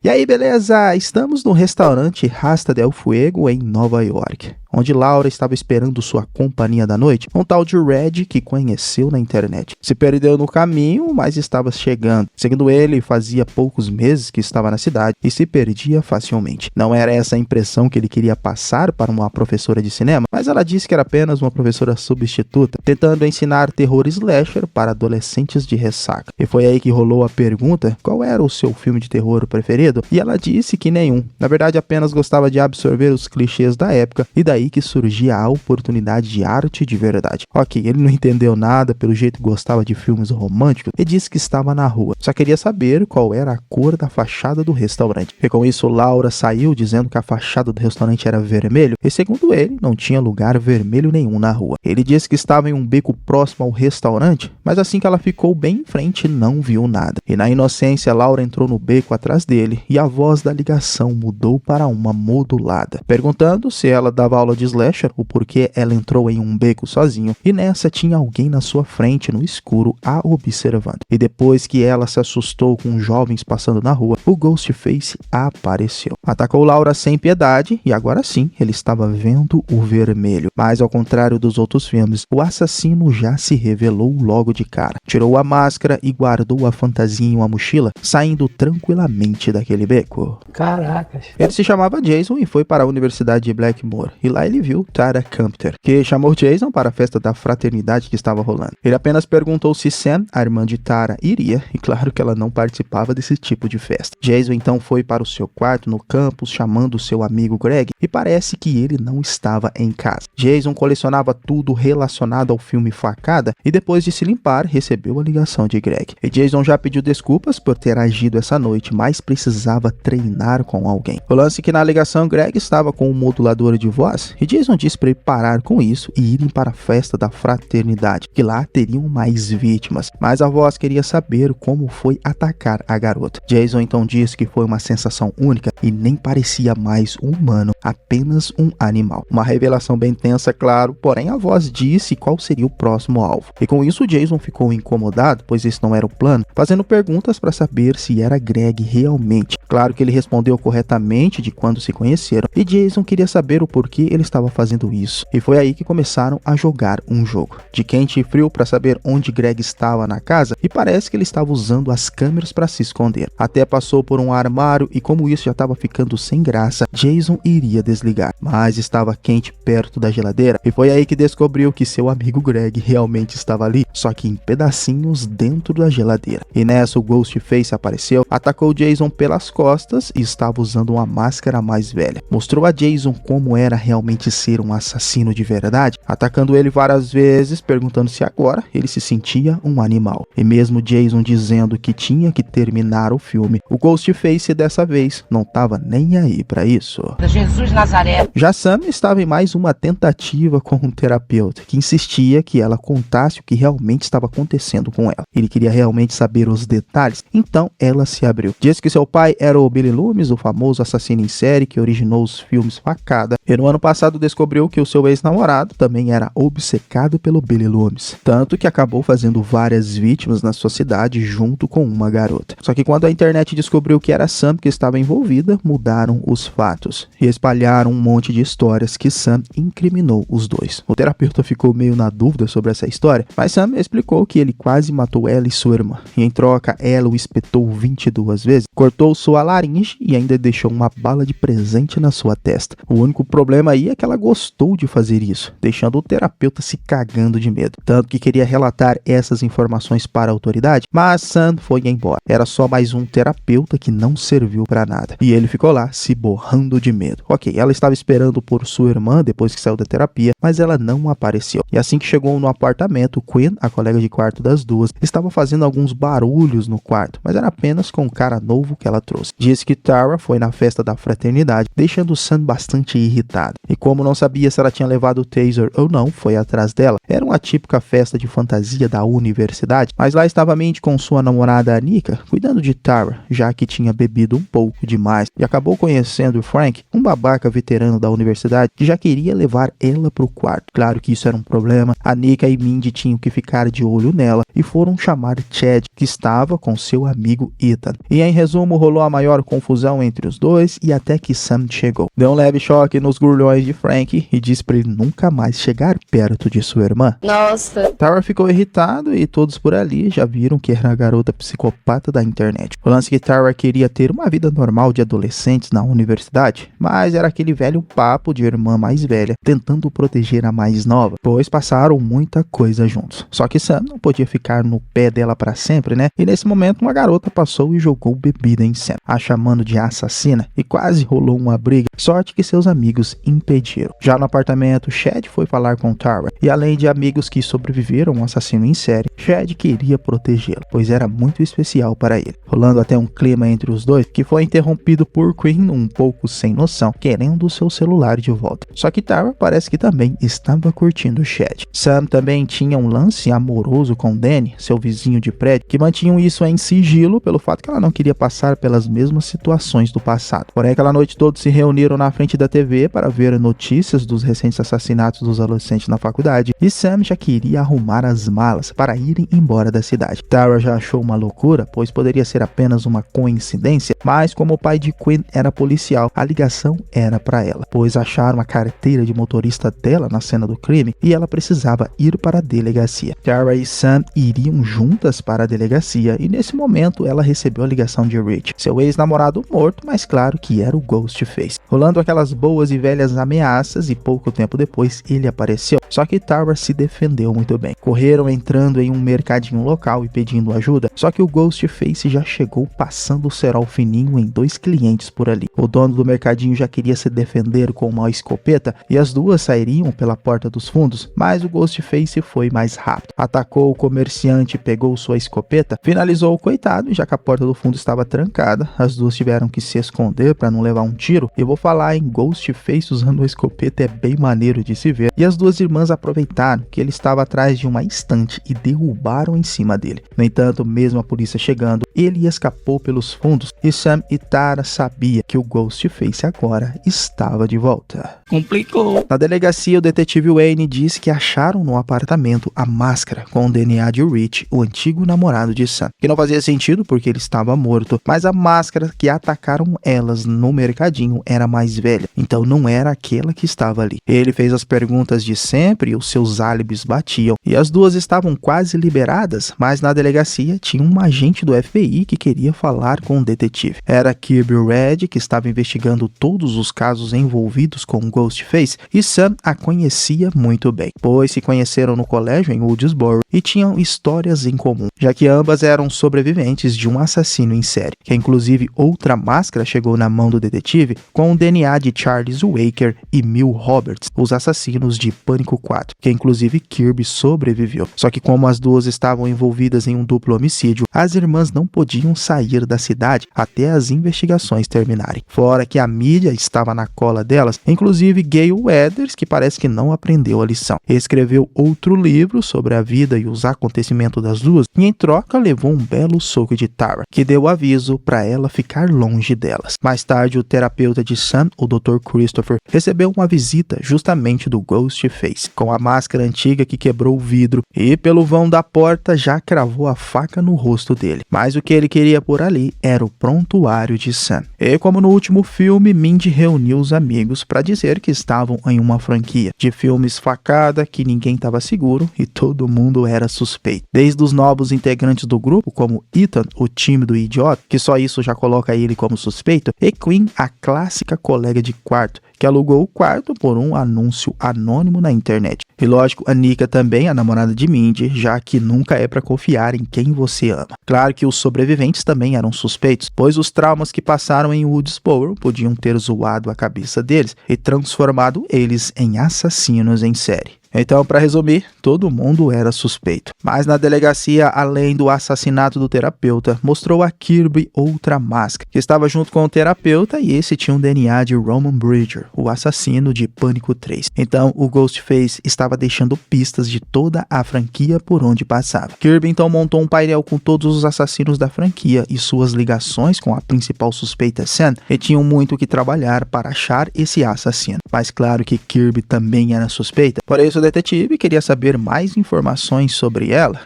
E aí, beleza? Estamos no restaurante Rasta del Fuego, em Nova York, onde Laura estava esperando sua companhia da noite, um tal de Red que conheceu na internet. Se perdeu no caminho, mas estava chegando. Segundo ele, fazia poucos meses que estava na cidade e se perdia facilmente. Não era essa a impressão que ele queria passar para uma professora de cinema, mas ela disse que era apenas uma professora substituta, tentando ensinar terror slasher para adolescentes de ressaca. E foi aí que rolou a pergunta: qual era o seu filme de terror preferido? E ela disse que nenhum. Na verdade, apenas gostava de absorver os clichês da época, e daí que surgia a oportunidade de arte de verdade. Ok, ele não entendeu nada, pelo jeito gostava de filmes românticos, e disse que estava na rua. Só queria saber qual era a cor da fachada do restaurante. E com isso, Laura saiu dizendo que a fachada do restaurante era vermelho, e segundo ele, não tinha lugar vermelho nenhum na rua. Ele disse que estava em um beco próximo ao restaurante, mas assim que ela ficou bem em frente, não viu nada. E na inocência, Laura entrou no beco atrás dele, e a voz da ligação mudou para uma modulada, perguntando se ela dava aula de slasher, o porquê ela entrou em um beco sozinho, e nessa tinha alguém na sua frente no escuro a observando. E depois que ela se assustou com jovens passando na rua, o Ghostface apareceu. Atacou Laura sem piedade, e agora sim, ele estava vendo o vermelho. Mas ao contrário dos outros filmes, o assassino já se revelou logo de cara. Tirou a máscara e guardou a fantasia em uma mochila, saindo tranquilamente daquele beco. Caracas. Ele se chamava Jason e foi para a Universidade de Blackmore. E lá ele viu Tara Campter, que chamou Jason para a festa da fraternidade que estava rolando. Ele apenas perguntou se Sam, a irmã de Tara, iria, e claro que ela não participava desse tipo de festa. Jason então foi para o seu quarto no campus, chamando seu amigo Greg, e parece que ele não estava em casa. Jason colecionava tudo relacionado ao filme Facada, e depois de se limpar, recebeu a ligação de Greg. E Jason já pediu desculpas por ter agido essa noite, mas precisava treinar com alguém. O lance é que na ligação Greg estava com um modulador de voz, e Jason disse para ele parar com isso e irem para a festa da fraternidade, que lá teriam mais vítimas, mas a voz queria saber como foi atacar a garota. Jason então disse que foi uma sensação única e nem parecia mais um humano, apenas um animal. Uma revelação bem tensa, claro, porém a voz disse qual seria o próximo alvo. E com isso Jason ficou incomodado, pois esse não era o plano, fazendo perguntas para saber se era Greg realmente. Claro que ele respondeu corretamente de quando se conheceram, e Jason queria saber o porquê ele estava fazendo isso. E foi aí que começaram a jogar um jogo de quente e frio para saber onde Greg estava na casa, e parece que ele estava usando as câmeras para se esconder. Até passou por um armário, e como isso já estava ficando sem graça, Jason iria desligar, mas estava quente perto da geladeira, e foi aí que descobriu que seu amigo Greg realmente estava ali, só que em pedacinhos dentro da geladeira. E nessa o Ghostface apareceu, atacou Jason pelas costas e estava usando uma máscara mais velha. Mostrou a Jason como era realmente ser um assassino de verdade, atacando ele várias vezes, perguntando se agora ele se sentia um animal. E mesmo Jason dizendo que tinha que terminar o filme, o Ghostface dessa vez não estava nem aí para isso. Jesus Nazaré. Já Sam estava em mais uma tentativa com um terapeuta, que insistia que ela contasse o que realmente estava acontecendo com ela. Ele queria realmente saber os detalhes, então ela se abriu. Disse que seu pai era o Billy Loomis, o famoso assassino em série que originou os filmes Facada, e no ano passado descobriu que o seu ex-namorado também era obcecado pelo Billy Loomis, tanto que acabou fazendo várias vítimas na sua cidade junto com uma garota. Só que quando a internet descobriu que era Sam que estava envolvida, mudaram os fatos e espalharam um monte de histórias que Sam incriminou os dois. O terapeuta ficou meio na dúvida sobre essa história, mas Sam explicou que ele quase matou ela e sua irmã, e em troca ela o espetou 22 vezes, cortou sua laringe e ainda deixou uma bala de presente na sua testa. O único problema aí é que ela gostou de fazer isso, deixando o terapeuta se cagando de medo, tanto que queria relatar essas informações para a autoridade, mas Sam foi embora. Era só mais um terapeuta que não serviu para nada, e ele ficou lá se borrando de medo. Ok, ela estava esperando por sua irmã depois que saiu da terapia, mas ela não apareceu. E assim que chegou no apartamento, Quinn, a colega de quarto das duas, estava fazendo alguns barulhos no quarto, mas era apenas com um cara novo que ela trouxe. Disse que Tara foi na festa da fraternidade, deixando Sam bastante irritado. E como não sabia se ela tinha levado o taser ou não, foi atrás dela. Era uma típica festa de fantasia da universidade, mas lá estava Mindy com sua namorada Anika, cuidando de Tara, já que tinha bebido um pouco demais, e acabou conhecendo Frank, um babaca veterano da universidade, que já queria levar ela pro quarto. Claro que isso era um problema, Anika e Mindy tinham que ficar de olho nela, e foram chamar Chad, que estava com seu amigo Ethan. E em resumo, rolou a maior confusão entre os dois e até que Sam chegou. Deu um leve choque nos grulhões de Frank e disse pra ele nunca mais chegar perto de sua irmã. Nossa. Tara ficou irritado e todos por ali já viram que era a garota psicopata da internet. O lance que Tara queria ter uma vida normal de adolescentes na universidade, mas era aquele velho papo de irmã mais velha tentando proteger a mais nova, pois passaram muita coisa juntos. Só que Sam não podia ficar no pé dela para sempre, né? E nesse momento uma garota passou e jogou bebida em Sam, a chamando de assassina, e quase rolou uma briga, sorte que seus amigos impediram. Já no apartamento, Chad foi falar com Tara, e além de amigos que sobreviveram ao assassino em série, Chad queria protegê-la, pois era muito especial para ele, rolando até um clima entre os dois que foi interrompido por Quinn um pouco sem noção, querendo o seu celular de volta. Só que Tara parece que também estava curtindo Chad. Sam também tinha um lance amoroso com Danny, seu vizinho de prédio, que mantinham isso em sigilo pelo fato que ela não queria passar pelas mesmas situações do passado. Porém, aquela noite todos se reuniram na frente da TV para ver notícias dos recentes assassinatos dos adolescentes na faculdade, e Sam já queria arrumar as malas para irem embora da cidade. Tara já achou uma loucura, pois poderia ser apenas uma coincidência, mas como o pai de Quinn era policial, a ligação era para ela, pois acharam a carteira de motorista dela na cena do crime e ela precisava ir para a delegacia. Tara e Sam iriam juntas para a delegacia e nesse momento ela recebeu a ligação de Rich, seu ex-namorado morto, mas claro que era o Ghostface, rolando aquelas boas e velhas ameaças, e pouco tempo depois ele apareceu. Só que Tara se defendeu muito bem. Correram entrando em um mercadinho local e pedindo ajuda, só que o Ghostface já chegou passando o cerol fininho em 2 clientes por ali. O dono do mercadinho já queria se defender com uma escopeta e as duas sairiam pela porta dos fundos, mas o Ghostface foi mais rápido. Atacou o comerciante, pegou sua escopeta, finalizou o coitado, e já que a porta do fundo estava trancada, as duas tiveram que se esconder para não levar um tiro. E vou falar em Ghostface usando a escopeta, é bem maneiro de se ver. E as duas irmãs aproveitaram que ele estava atrás de uma estante e derrubaram em cima dele. No entanto, mesmo a polícia chegando, ele escapou pelos fundos e Sam e Tara sabia que o Ghostface agora estava de volta. Complicou. Na delegacia, o detetive Wayne disse que acharam no apartamento a máscara com o DNA de Rich, o antigo namorado de Sam, que não fazia sentido porque ele estava morto, mas a máscara que atacaram elas no mercadinho era mais velha, então não era aquela que estava ali. Ele fez as perguntas de sempre e os seus álibis batiam, e as duas estavam quase liberadas, mas na delegacia tinha um agente do FBI que queria falar com o detetive. Era Kirby Red, que estava investigando todos os casos envolvidos com o Ghostface, e Sam a conhecia muito bem, pois se conheceram no colégio em Woodsboro e tinham histórias em comum, já que ambas eram sobreviventes de um assassino em série, que inclusive outra máscara chegou na mão do detetive com o DNA de Charles Waker e Mil Roberts, os assassinos de Pânico 4, que inclusive Kirby sobreviveu. Só que como as duas estavam envolvidas em um duplo homicídio, as irmãs não podiam sair da cidade até as investigações terminarem. Fora que a mídia estava na cola delas, inclusive Gail Weathers, que parece que não aprendeu a lição. Escreveu outro livro sobre a vida e os acontecimentos das duas, e em troca levou um belo soco de Tara, que deu aviso para ela ficar longe delas. Mais tarde, o terapeuta de Sam, o Dr. Christopher, recebeu uma visita justamente do Ghostface, com a máscara antiga que quebrou o vidro, e pelo vão da porta já cravou a faca no rosto dele. Mas o que ele queria por ali era o prontuário de Sam. E como no último filme, Mindy reuniu os amigos para dizer que estavam em uma franquia de filmes facada que ninguém estava seguro e todo mundo era suspeito. Desde os novos integrantes do grupo, como Ethan, o tímido e idiota, que só isso já coloca ele como suspeito, e Quinn, a clássica colega de quarto, que alugou o quarto por um anúncio anônimo na internet. E lógico, a Nika também, a namorada de Mindy, já que nunca é para confiar em quem você ama. Claro que os sobreviventes também eram suspeitos, pois os traumas que passaram em Woodsboro podiam ter zoado a cabeça deles e transformado eles em assassinos em série. Então, para resumir, todo mundo era suspeito. Mas na delegacia, além do assassinato do terapeuta, mostrou a Kirby outra máscara, que estava junto com o terapeuta, e esse tinha um DNA de Roman Bridger, o assassino de Pânico 3. Então, o Ghostface estava deixando pistas de toda a franquia por onde passava. Kirby então montou um painel com todos os assassinos da franquia e suas ligações com a principal suspeita Sam, e tinham muito que trabalhar para achar esse assassino. Mas claro que Kirby também era suspeita, por isso o detetive queria saber mais informações sobre ela.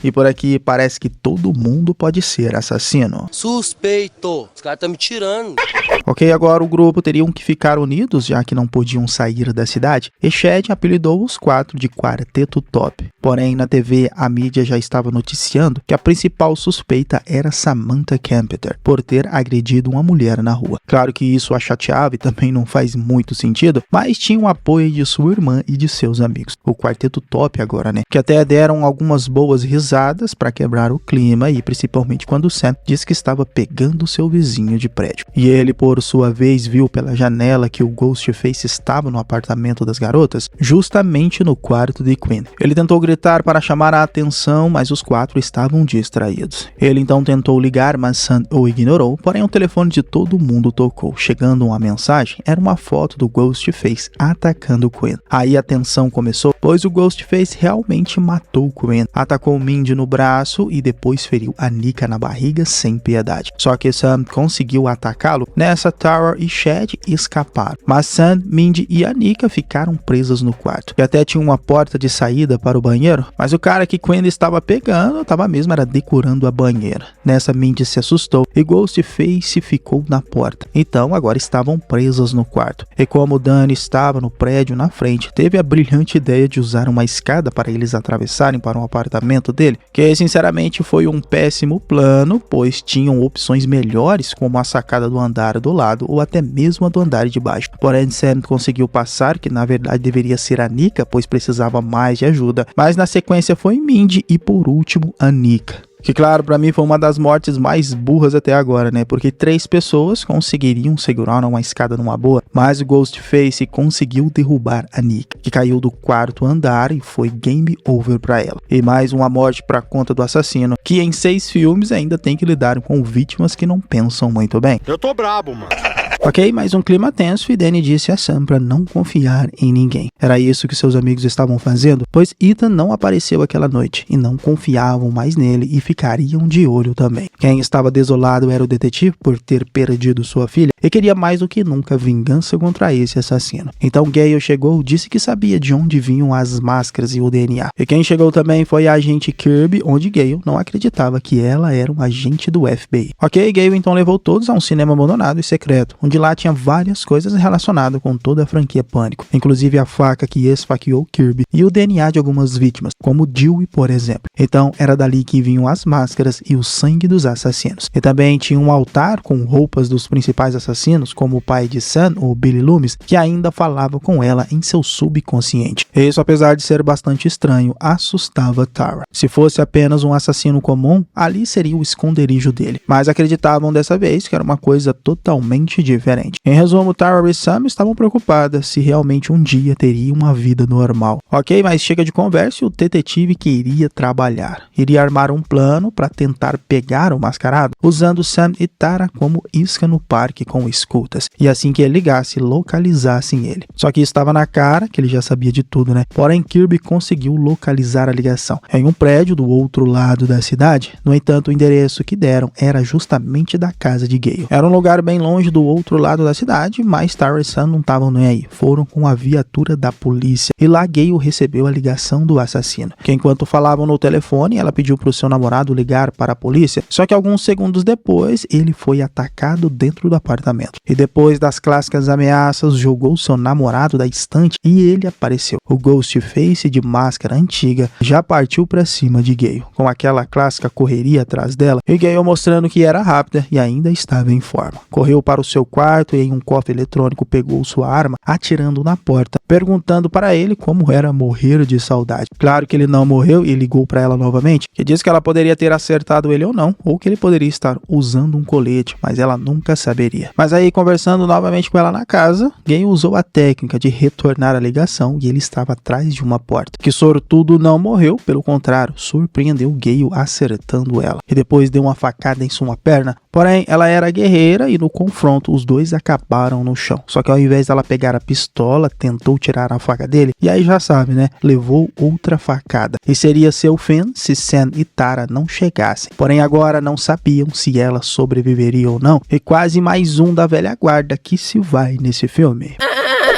E por aqui parece que todo mundo pode ser assassino. Suspeito. Os caras estão me tirando. Ok, agora o grupo teriam que ficar unidos, já que não podiam sair da cidade, e Chad apelidou os 4 de Quarteto Top. Porém, na TV, a mídia já estava noticiando que a principal suspeita era Samantha Carpenter, por ter agredido uma mulher na rua. Claro que isso a chateava e também não faz muito sentido, mas tinha o apoio de sua irmã e de seus amigos. O Quarteto Top agora, né? Que até deram algumas boas risadas para quebrar o clima, e principalmente quando Sam disse que estava pegando seu vizinho de prédio. E ele, por sua vez, viu pela janela que o Ghostface estava no apartamento das garotas, justamente no quarto de Quinn. Ele tentou gritar para chamar a atenção, mas os 4 estavam distraídos. Ele então tentou ligar, mas Sam o ignorou, porém o telefone de todo mundo tocou. Chegando uma mensagem, era uma foto do Ghostface atacando Quinn. Aí a tensão começou, pois o Ghostface realmente matou Quinn, atacou Mindy no braço e depois feriu a Nika na barriga sem piedade. Só que Sam conseguiu atacá-lo. Nessa, Tara e Chad escaparam, mas Sam, Mindy e a Nika ficaram presas no quarto. E até tinha uma porta de saída para o banheiro, mas o cara que Quinn estava pegando estava mesmo era decorando a banheira. Nessa, Mindy se assustou e Ghostface ficou na porta. Então agora estavam presas no quarto. E como Danny estava no prédio na frente, teve a brilhante ideia de usar uma escada para eles atravessarem para um apartamento dele, que sinceramente foi um péssimo plano, pois tinham opções melhores como a sacada do andar do lado ou até mesmo a do andar de baixo. Porém, Sam conseguiu passar, que na verdade deveria ser a Nika, pois precisava mais de ajuda, mas na sequência foi Mindy e por último a Nika. Que claro, pra mim foi uma das mortes mais burras até agora, né? Porque 3 pessoas conseguiriam segurar uma escada numa boa, mas o Ghostface conseguiu derrubar a Nika, que caiu do 4º andar e foi game over pra ela. E mais uma morte pra conta do assassino, que em 6 filmes ainda tem que lidar com vítimas que não pensam muito bem. Eu tô brabo, mano. Ok, mais um clima tenso e Danny disse a Sam para não confiar em ninguém. Era isso que seus amigos estavam fazendo, pois Ethan não apareceu aquela noite e não confiavam mais nele e ficariam de olho também. Quem estava desolado era o detetive por ter perdido sua filha e queria mais do que nunca vingança contra esse assassino. Então Gale chegou, disse que sabia de onde vinham as máscaras e o DNA. E quem chegou também foi a agente Kirby, onde Gale não acreditava que ela era um agente do FBI. Ok, Gale então levou todos a um cinema abandonado e secreto, onde lá tinha várias coisas relacionadas com toda a franquia Pânico, inclusive a faca que esfaqueou Kirby e o DNA de algumas vítimas, como Dewey, por exemplo. Então era dali que vinham as máscaras e o sangue dos assassinos. E também tinha um altar com roupas dos principais assassinos, como o pai de Sam, o Billy Loomis, que ainda falava com ela em seu subconsciente. Isso, apesar de ser bastante estranho, assustava Tara. Se fosse apenas um assassino comum, ali seria o esconderijo dele. Mas acreditavam dessa vez que era uma coisa totalmente diferente. Em resumo, Tara e Sam estavam preocupadas se realmente um dia teria uma vida normal. Ok, mas chega de conversa e o detetive queria trabalhar. Iria armar um plano para tentar pegar o mascarado, usando Sam e Tara como isca no parque com escutas. E assim que ele ligasse, localizassem ele. Só que estava na cara que ele já sabia de tudo, né? Porém, Kirby conseguiu localizar a ligação em um prédio do outro lado da cidade. No entanto, o endereço que deram era justamente da casa de Gale. Era um lugar bem longe do outro lado da cidade, mas Tara e Sam não estavam nem aí. Foram com a viatura da polícia e lá Gale recebeu a ligação do assassino. Que enquanto falavam no telefone, ela pediu para o seu namorado ligar para a polícia, só que alguns segundos depois, ele foi atacado dentro do apartamento. E depois das clássicas ameaças, jogou seu namorado da estante e ele apareceu. O Ghostface de máscara antiga já partiu para cima de Gale, com aquela clássica correria atrás dela, e Gale mostrando que era rápida e ainda estava em forma. Correu para o seu quarto e em um cofre eletrônico pegou sua arma, atirando na porta, perguntando para ele como era morrer de saudade. Claro que ele não morreu e ligou para ela novamente, que disse que ela poderia ter acertado ele ou não, ou que ele poderia estar usando um colete, mas ela nunca saberia. Mas aí, conversando novamente com ela na casa, Gale usou a técnica de retornar a ligação e ele estava atrás de uma porta. Que sortudo não morreu, pelo contrário, surpreendeu Gale acertando ela. E depois deu uma facada em sua perna, porém ela era guerreira e no confronto os dois acabaram no chão. Só que ao invés dela pegar a pistola, tentou tirar a faca dele, e aí já sabe, né? Levou outra facada. E seria seu fim se Sam e Tara não chegassem. Porém agora não sabiam se ela sobreviveria ou não, e quase mais um da velha guarda que se vai nesse filme.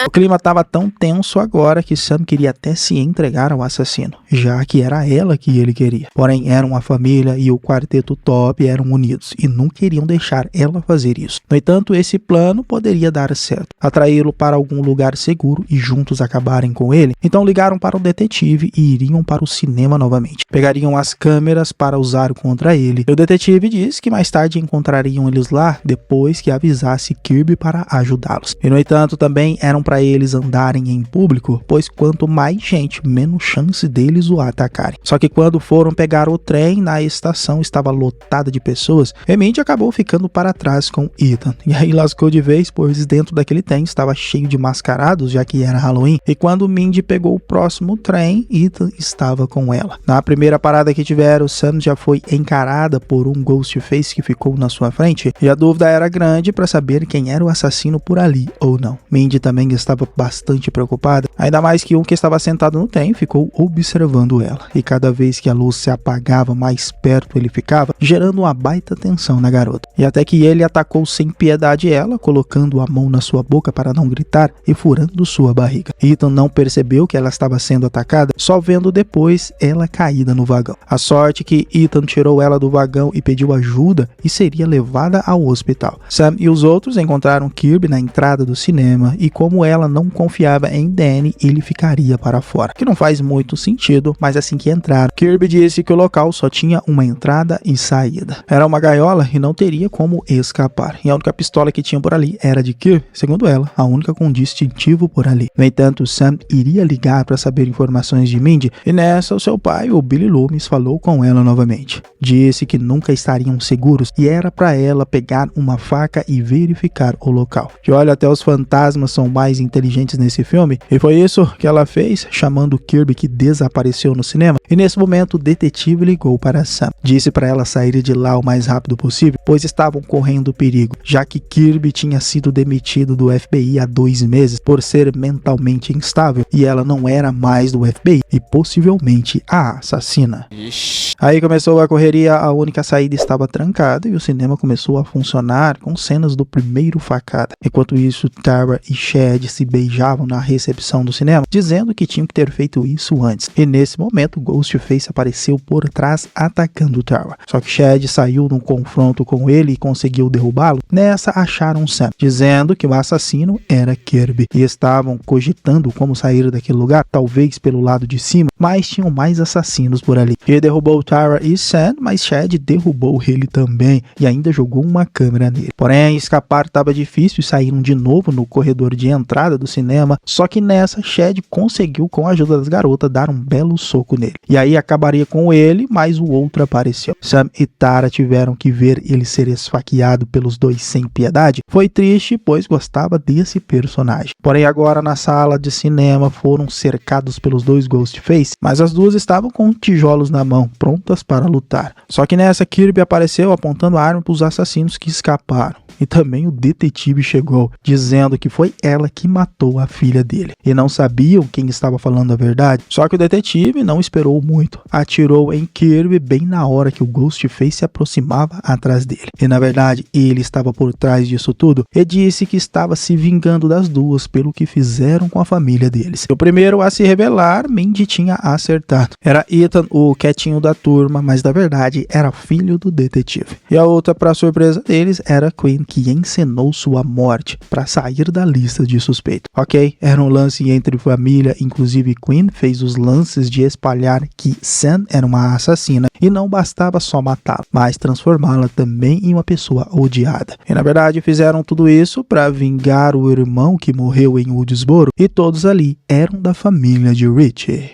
O clima estava tão tenso agora que Sam queria até se entregar ao assassino, já que era ela que ele queria. Porém, eram uma família e o quarteto top eram unidos e não queriam deixar ela fazer isso. No entanto, esse plano poderia dar certo, atraí-lo para algum lugar seguro e juntos acabarem com ele. Então ligaram para o detetive e iriam para o cinema novamente. Pegariam as câmeras para usar contra ele. E o detetive disse que mais tarde encontrariam eles lá depois que avisasse Kirby para ajudá-los. E no entanto, também eram para eles andarem em público, pois quanto mais gente, menos chance deles o atacarem. Só que quando foram pegar o trem, na estação estava lotada de pessoas e Mindy acabou ficando para trás com Ethan. E aí lascou de vez, pois dentro daquele trem estava cheio de mascarados, já que era Halloween. E quando Mindy pegou o próximo trem, Ethan estava com ela. Na primeira parada que tiveram, Sam já foi encarada por um Ghostface que ficou na sua frente, e a dúvida era grande para saber quem era o assassino por ali ou não. Mindy também estava bastante preocupada, ainda mais que um que estava sentado no trem ficou observando ela, e cada vez que a luz se apagava, mais perto ele ficava, gerando uma baita tensão na garota. E até que ele atacou sem piedade ela, colocando a mão na sua boca para não gritar e furando sua barriga. Ethan não percebeu que ela estava sendo atacada, só vendo depois ela caída no vagão. A sorte que Ethan tirou ela do vagão e pediu ajuda e seria levada ao hospital. Sam e os outros encontraram Kirby na entrada do cinema e como ela não confiava em Danny, ele ficaria para fora. Que não faz muito sentido, mas assim que entraram, Kirby disse que o local só tinha uma entrada e saída. Era uma gaiola e não teria como escapar. E a única pistola que tinha por ali era de Kirby, segundo ela, a única com distintivo por ali. No entanto, Sam iria ligar para saber informações de Mindy e nessa o seu pai, o Billy Loomis, falou com ela novamente. Disse que nunca estariam seguros e era para ela pegar uma faca e verificar o local. Que olha, até os fantasmas são mais inteligentes nesse filme e foi isso que ela fez, chamando Kirby que desapareceu no cinema. E nesse momento o detetive ligou para Sam. Disse para ela sair de lá o mais rápido possível, pois estavam correndo perigo, já que Kirby tinha sido demitido do FBI há 2 meses por ser mentalmente instável e ela não era mais do FBI e possivelmente a assassina. Aí começou a correria, a única saída estava trancada e o cinema começou a funcionar com cenas do primeiro facada. Enquanto isso, Tara e Chad se beijavam na recepção do cinema, dizendo que tinham que ter feito isso antes. E nesse momento, Ghostface apareceu por trás atacando Tara. Só que Chad saiu num confronto com ele e conseguiu derrubá-lo. Nessa acharam Sam, dizendo que o assassino era Kirby e estavam cogitando como sair daquele lugar, talvez pelo lado de cima, mas tinham mais assassinos por ali. Ele derrubou Tara e Sam, mas Chad derrubou ele também e ainda jogou uma câmera nele. Porém, escapar estava difícil e saíram de novo no corredor de entrada do cinema, só que nessa Chad conseguiu, com a ajuda das garotas, dar um belo soco nele. E aí acabaria com ele, mas o outro apareceu. Sam e Tara tiveram que ver ele ser esfaqueado pelos dois sem piedade. Foi triste, pois gostava desse personagem. Porém, agora na sala de cinema foram cercados pelos dois Ghostface, mas as duas estavam com tijolos na mão, prontas para lutar. Só que nessa, Kirby apareceu apontando a arma para os assassinos que escaparam. E também o detetive chegou, dizendo que foi ela que matou a filha dele. E não sabiam quem estava falando a verdade. Só que o detetive não esperou muito. Atirou em Kirby bem na hora que o Ghostface se aproximava atrás dele. E na verdade, ele estava por trás disso tudo e disse que estava se vingando das duas pelo que fizeram com a família deles. O primeiro a se revelar, Mindy tinha acertado. Era Ethan, o quietinho da turma, mas na verdade era filho do detetive. E a outra, para surpresa deles, era Quinn, que encenou sua morte para sair da lista de suspeito. Ok, era um lance entre família, inclusive Quinn fez os lances de espalhar que Sam era uma assassina e não bastava só matá-la, mas transformá-la também em uma pessoa odiada. E na verdade fizeram tudo isso para vingar o irmão que morreu em Woodsboro e todos ali eram da família de Richie.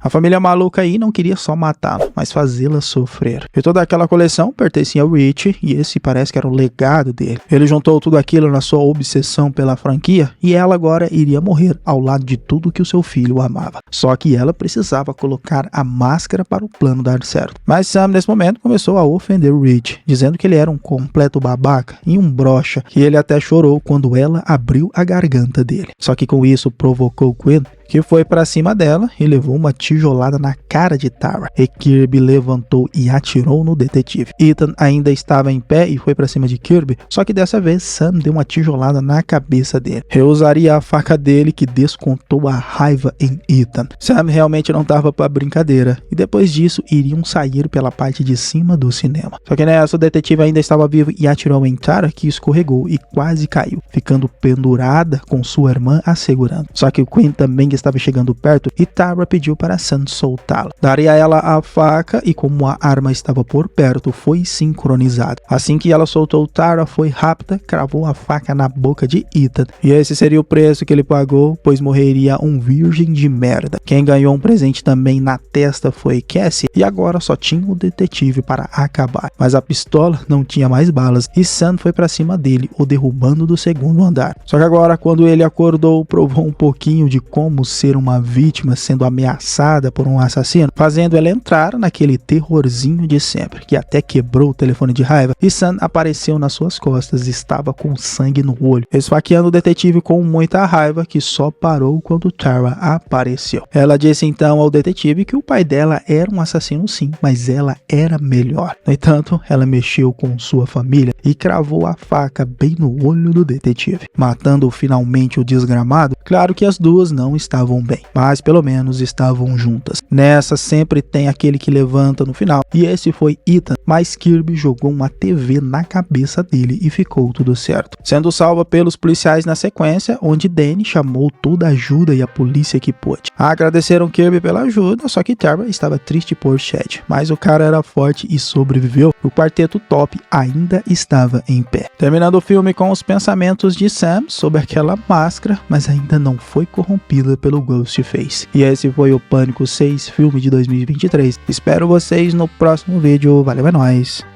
A família maluca aí não queria só matá-la, mas fazê-la sofrer. E toda aquela coleção pertencia ao Richie, e esse parece que era o legado dele. Ele juntou tudo aquilo na sua obsessão pela franquia, e ela agora iria morrer ao lado de tudo que o seu filho amava. Só que ela precisava colocar a máscara para o plano dar certo. Mas Sam, nesse momento, começou a ofender o Richie, dizendo que ele era um completo babaca e um broxa, que ele até chorou quando ela abriu a garganta dele. Só que com isso provocou Quinn, que foi pra cima dela e levou uma tijolada na cara de Tara. E Kirby levantou e atirou no detetive. Ethan ainda estava em pé e foi pra cima de Kirby, só que dessa vez Sam deu uma tijolada na cabeça dele. Eu usaria a faca dele, que descontou a raiva em Ethan. Sam realmente não tava pra brincadeira, e depois disso iriam sair pela parte de cima do cinema. Só que nessa, o detetive ainda estava vivo e atirou em Tara, que escorregou e quase caiu, ficando pendurada com sua irmã a segurando. Só que o Quinn também estava chegando perto e Tara pediu para Sam soltá-la. Daria a ela a faca e, como a arma estava por perto, foi sincronizada. Assim que ela soltou Tara, foi rápida, cravou a faca na boca de Ethan. E esse seria o preço que ele pagou, pois morreria um virgem de merda. Quem ganhou um presente também na testa foi Cassie, e agora só tinha o detetive para acabar. Mas a pistola não tinha mais balas e Sam foi para cima dele, o derrubando do segundo andar. Só que agora, quando ele acordou, provou um pouquinho de como ser uma vítima sendo ameaçada por um assassino, fazendo ela entrar naquele terrorzinho de sempre, que até quebrou o telefone de raiva, e Sam apareceu nas suas costas e estava com sangue no olho, esfaqueando o detetive com muita raiva, que só parou quando Tara apareceu. Ela disse então ao detetive que o pai dela era um assassino sim, mas ela era melhor. No entanto, ela mexeu com sua família e cravou a faca bem no olho do detetive, matando finalmente o desgramado. Claro que as duas não estavam bem, mas pelo menos estavam juntas. Nessa sempre tem aquele que levanta no final, e esse foi Ethan, mas Kirby jogou uma TV na cabeça dele e ficou tudo certo, sendo salva pelos policiais na sequência, onde Danny chamou toda a ajuda e a polícia que pôde. Agradeceram Kirby pela ajuda, só que Tara estava triste por Chad, mas o cara era forte e sobreviveu. O quarteto top ainda estava em pé. Terminando o filme com os pensamentos de Sam sobre aquela máscara, mas ainda não foi corrompida pelo Ghostface. E esse foi o Pânico 6, filme de 2023. Espero vocês no próximo vídeo. Valeu, é nóis!